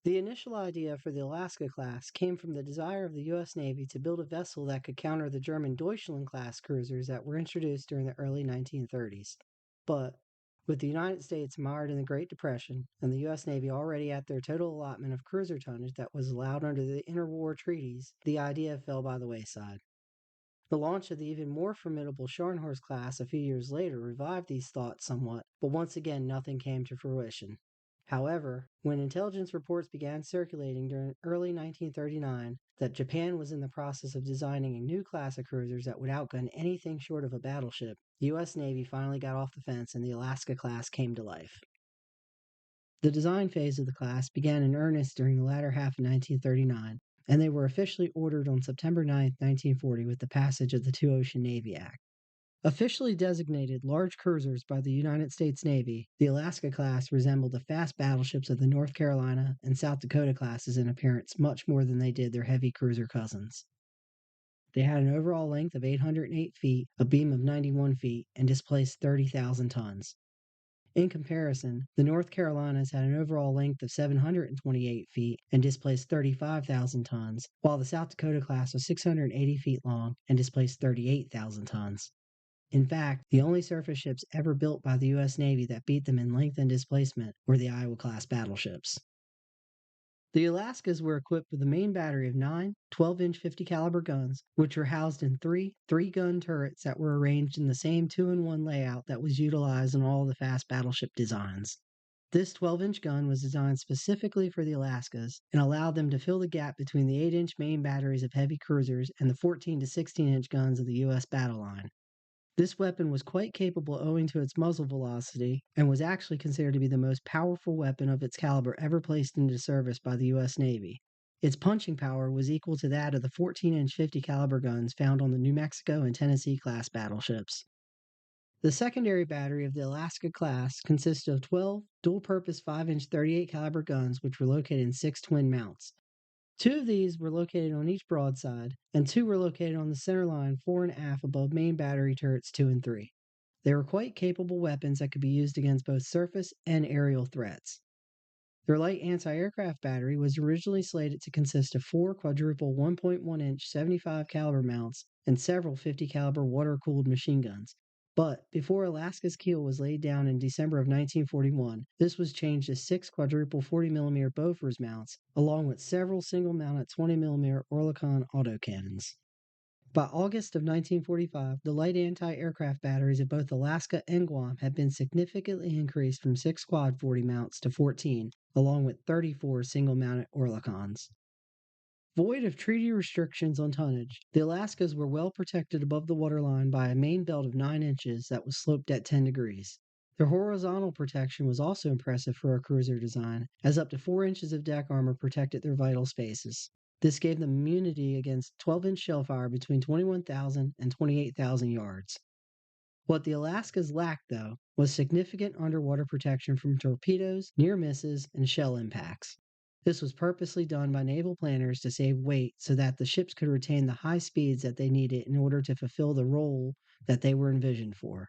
The initial idea for the Alaska class came from the desire of the U.S. Navy to build a vessel that could counter the German Deutschland-class cruisers that were introduced during the early 1930s. But, with the United States mired in the Great Depression and the U.S. Navy already at their total allotment of cruiser tonnage that was allowed under the interwar treaties, the idea fell by the wayside. The launch of the even more formidable Scharnhorst class a few years later revived these thoughts somewhat, but once again nothing came to fruition. However, when intelligence reports began circulating during early 1939 that Japan was in the process of designing a new class of cruisers that would outgun anything short of a battleship, the U.S. Navy finally got off the fence and the Alaska class came to life. The design phase of the class began in earnest during the latter half of 1939, and they were officially ordered on September 9, 1940 with the passage of the Two-Ocean Navy Act. Officially designated large cruisers by the United States Navy, the Alaska class resembled the fast battleships of the North Carolina and South Dakota classes in appearance much more than they did their heavy cruiser cousins. They had an overall length of 808 feet, a beam of 91 feet, and displaced 30,000 tons. In comparison, the North Carolinas had an overall length of 728 feet and displaced 35,000 tons, while the South Dakota class was 680 feet long and displaced 38,000 tons. In fact, the only surface ships ever built by the U.S. Navy that beat them in length and displacement were the Iowa-class battleships. The Alaskas were equipped with a main battery of 9 12-inch 50 caliber guns, which were housed in three 3-gun turrets that were arranged in the same 2-in-1 layout that was utilized in all the fast battleship designs. This 12-inch gun was designed specifically for the Alaskas and allowed them to fill the gap between the 8-inch main batteries of heavy cruisers and the 14 to 16-inch guns of the U.S. battle line. This weapon was quite capable owing to its muzzle velocity and was actually considered to be the most powerful weapon of its caliber ever placed into service by the U.S. Navy. Its punching power was equal to that of the 14-inch 50 caliber guns found on the New Mexico and Tennessee class battleships. The secondary battery of the Alaska class consisted of 12 dual-purpose 5-inch 38 caliber guns which were located in 6 twin mounts. 2 of these were located on each broadside, and 2 were located on the center line fore and aft above main battery turrets 2 and 3. They were quite capable weapons that could be used against both surface and aerial threats. Their light anti-aircraft battery was originally slated to consist of 4 quadruple 1.1-inch 75 caliber mounts and several 50 caliber water-cooled machine guns. But before Alaska's keel was laid down in December of 1941, this was changed to 6 quadruple 40mm Bofors mounts, along with several single-mounted 20mm Oerlikon autocannons. By August of 1945, the light anti-aircraft batteries of both Alaska and Guam had been significantly increased from 6 quad 40 mounts to 14, along with 34 single-mounted Oerlikons. Void of treaty restrictions on tonnage, the Alaskas were well protected above the waterline by a main belt of 9 inches that was sloped at 10 degrees. Their horizontal protection was also impressive for a cruiser design, as up to 4 inches of deck armor protected their vital spaces. This gave them immunity against 12-inch shell fire between 21,000 and 28,000 yards. What the Alaskas lacked, though, was significant underwater protection from torpedoes, near misses, and shell impacts. This was purposely done by naval planners to save weight so that the ships could retain the high speeds that they needed in order to fulfill the role that they were envisioned for.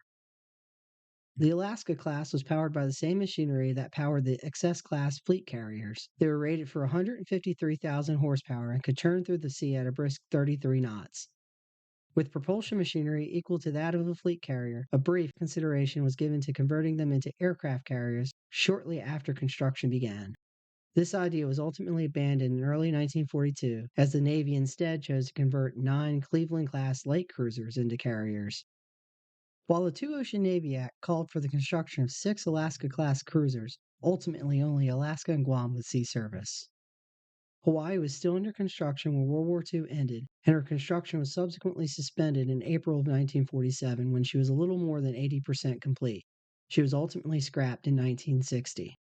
The Alaska class was powered by the same machinery that powered the XS-class fleet carriers. They were rated for 153,000 horsepower and could churn through the sea at a brisk 33 knots. With propulsion machinery equal to that of a fleet carrier, a brief consideration was given to converting them into aircraft carriers shortly after construction began. This idea was ultimately abandoned in early 1942, as the Navy instead chose to convert 9 Cleveland-class light cruisers into carriers. While the Two-Ocean Navy Act called for the construction of 6 Alaska-class cruisers, ultimately only Alaska and Guam would see service. Hawaii was still under construction when World War II ended, and her construction was subsequently suspended in April of 1947 when she was a little more than 80% complete. She was ultimately scrapped in 1960.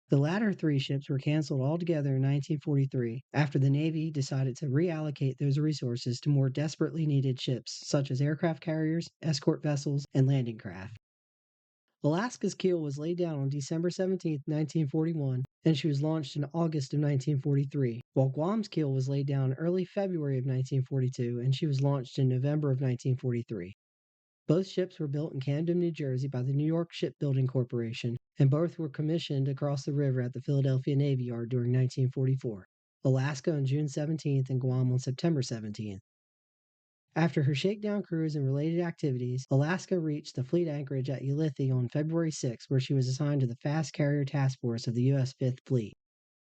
The latter 3 ships were canceled altogether in 1943 after the Navy decided to reallocate those resources to more desperately needed ships such as aircraft carriers, escort vessels, and landing craft. Alaska's keel was laid down on December 17, 1941, and she was launched in August of 1943, while Guam's keel was laid down early February of 1942, and she was launched in November of 1943. Both ships were built in Camden, New Jersey by the New York Shipbuilding Corporation, and both were commissioned across the river at the Philadelphia Navy Yard during 1944, Alaska on June 17th and Guam on September 17th. After her shakedown cruise and related activities, Alaska reached the fleet anchorage at Ulithi on February 6, where she was assigned to the Fast Carrier Task Force of the U.S. Fifth Fleet.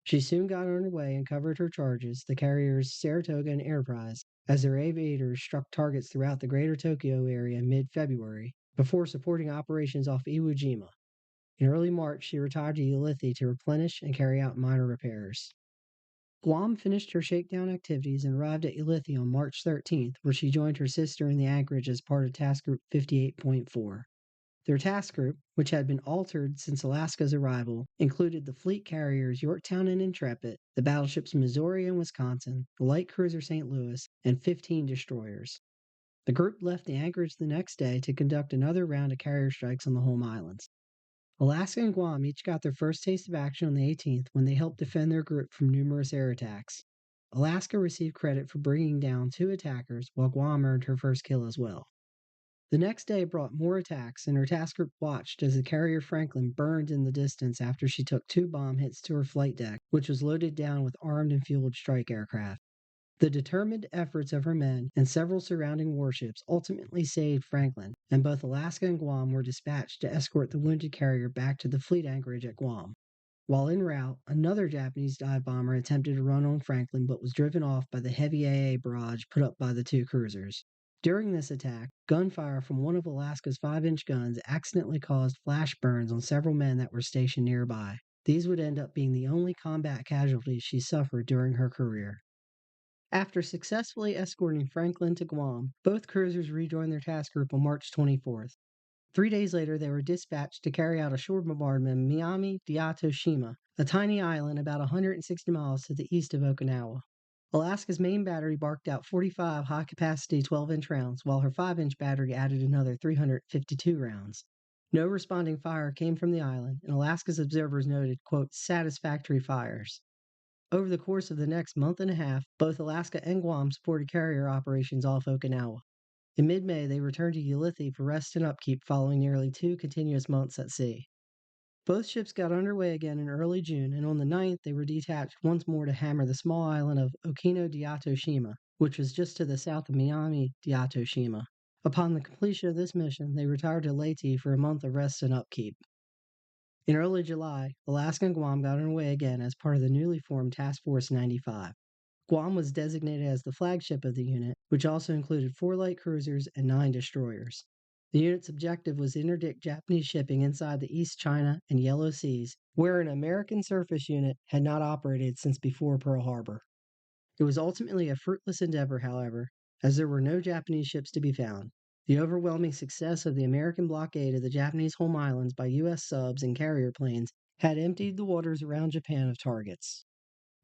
She soon got underway and covered her charges, the carriers Saratoga and Enterprise, as their aviators struck targets throughout the greater Tokyo area in mid-February, before supporting operations off Iwo Jima. In early March, she retired to Ulithi to replenish and carry out minor repairs. Guam finished her shakedown activities and arrived at Ulithi on March 13th, where she joined her sister in the anchorage as part of Task Group 58.4. Their task group, which had been altered since Alaska's arrival, included the fleet carriers Yorktown and Intrepid, the battleships Missouri and Wisconsin, the light cruiser St. Louis, and 15 destroyers. The group left the anchorage the next day to conduct another round of carrier strikes on the home islands. Alaska and Guam each got their first taste of action on the 18th when they helped defend their group from numerous air attacks. Alaska received credit for bringing down 2 attackers, while Guam earned her first kill as well. The next day brought more attacks, and her task group watched as the carrier Franklin burned in the distance after she took 2 bomb hits to her flight deck, which was loaded down with armed and fueled strike aircraft. The determined efforts of her men and several surrounding warships ultimately saved Franklin, and both Alaska and Guam were dispatched to escort the wounded carrier back to the fleet anchorage at Guam. While en route, another Japanese dive bomber attempted to run on Franklin but was driven off by the heavy AA barrage put up by the 2 cruisers. During this attack, gunfire from one of Alaska's 5-inch guns accidentally caused flash burns on several men that were stationed nearby. These would end up being the only combat casualties she suffered during her career. After successfully escorting Franklin to Guam, both cruisers rejoined their task group on March 24th. 3 days later, they were dispatched to carry out a shore bombardment of Minami, Daitō, Shima, a tiny island about 160 miles to the east of Okinawa. Alaska's main battery barked out 45 high-capacity 12-inch rounds, while her 5-inch battery added another 352 rounds. No responding fire came from the island, and Alaska's observers noted, quote, satisfactory fires. Over the course of the next month and a half, both Alaska and Guam supported carrier operations off Okinawa. In mid-May, they returned to Ulithi for rest and upkeep following nearly 2 continuous months at sea. Both ships got underway again in early June, and on the 9th, they were detached once more to hammer the small island of Okino Daitō Shima, which was just to the south of Minami Daitō Shima. Upon the completion of this mission, they retired to Leyte for a month of rest and upkeep. In early July, Alaska and Guam got underway again as part of the newly formed Task Force 95. Guam was designated as the flagship of the unit, which also included 4 light cruisers and 9 destroyers. The unit's objective was to interdict Japanese shipping inside the East China and Yellow Seas, where an American surface unit had not operated since before Pearl Harbor. It was ultimately a fruitless endeavor, however, as there were no Japanese ships to be found. The overwhelming success of the American blockade of the Japanese home islands by U.S. subs and carrier planes had emptied the waters around Japan of targets.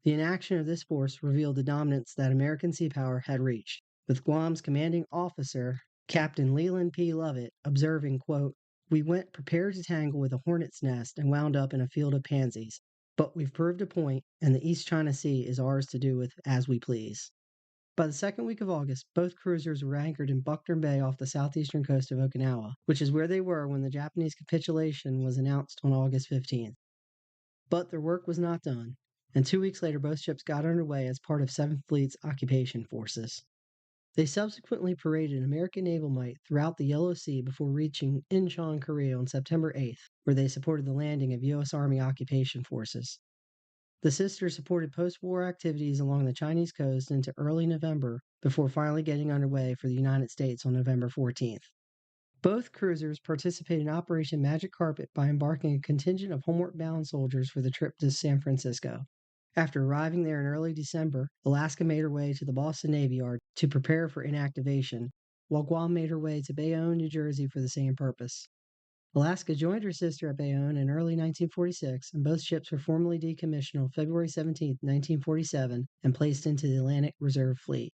The inaction of this force revealed the dominance that American sea power had reached, with Guam's commanding officer, Captain Leland P. Lovett, observing, quote, we went prepared to tangle with a hornet's nest and wound up in a field of pansies. But we've proved a point, and the East China Sea is ours to do with as we please. By the second week of August, both cruisers were anchored in Buckner Bay off the southeastern coast of Okinawa, which is where they were when the Japanese capitulation was announced on August 15th. But their work was not done, and 2 weeks later both ships got underway as part of 7th Fleet's occupation forces. They subsequently paraded American naval might throughout the Yellow Sea before reaching Incheon, Korea on September 8th, where they supported the landing of U.S. Army occupation forces. The sisters supported post-war activities along the Chinese coast into early November before finally getting underway for the United States on November 14th. Both cruisers participated in Operation Magic Carpet by embarking a contingent of homeward-bound soldiers for the trip to San Francisco. After arriving there in early December, Alaska made her way to the Boston Navy Yard to prepare for inactivation, while Guam made her way to Bayonne, New Jersey for the same purpose. Alaska joined her sister at Bayonne in early 1946, and both ships were formally decommissioned on February 17, 1947, and placed into the Atlantic Reserve Fleet.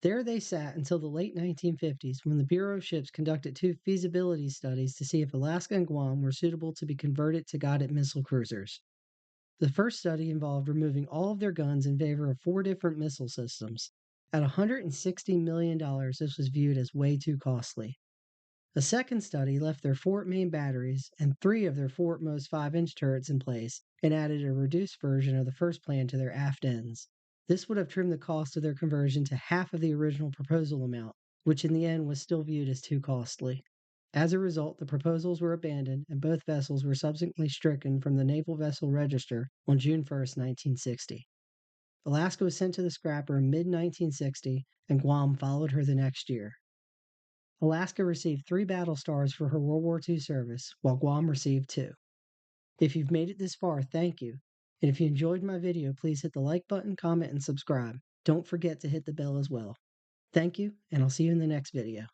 There they sat until the late 1950s, when the Bureau of Ships conducted 2 feasibility studies to see if Alaska and Guam were suitable to be converted to guided missile cruisers. The first study involved removing all of their guns in favor of 4 different missile systems. At $160 million, this was viewed as way too costly. A second study left their fort main batteries and 3 of their fortmost 5-inch turrets in place and added a reduced version of the first plan to their aft ends. This would have trimmed the cost of their conversion to half of the original proposal amount, which in the end was still viewed as too costly. As a result, the proposals were abandoned and both vessels were subsequently stricken from the Naval Vessel Register on June 1, 1960. Alaska was sent to the scrapper in mid 1960, and Guam followed her the next year. Alaska received 3 battle stars for her World War II service, while Guam received 2. If you've made it this far, thank you. And if you enjoyed my video, please hit the like button, comment, and subscribe. Don't forget to hit the bell as well. Thank you, and I'll see you in the next video.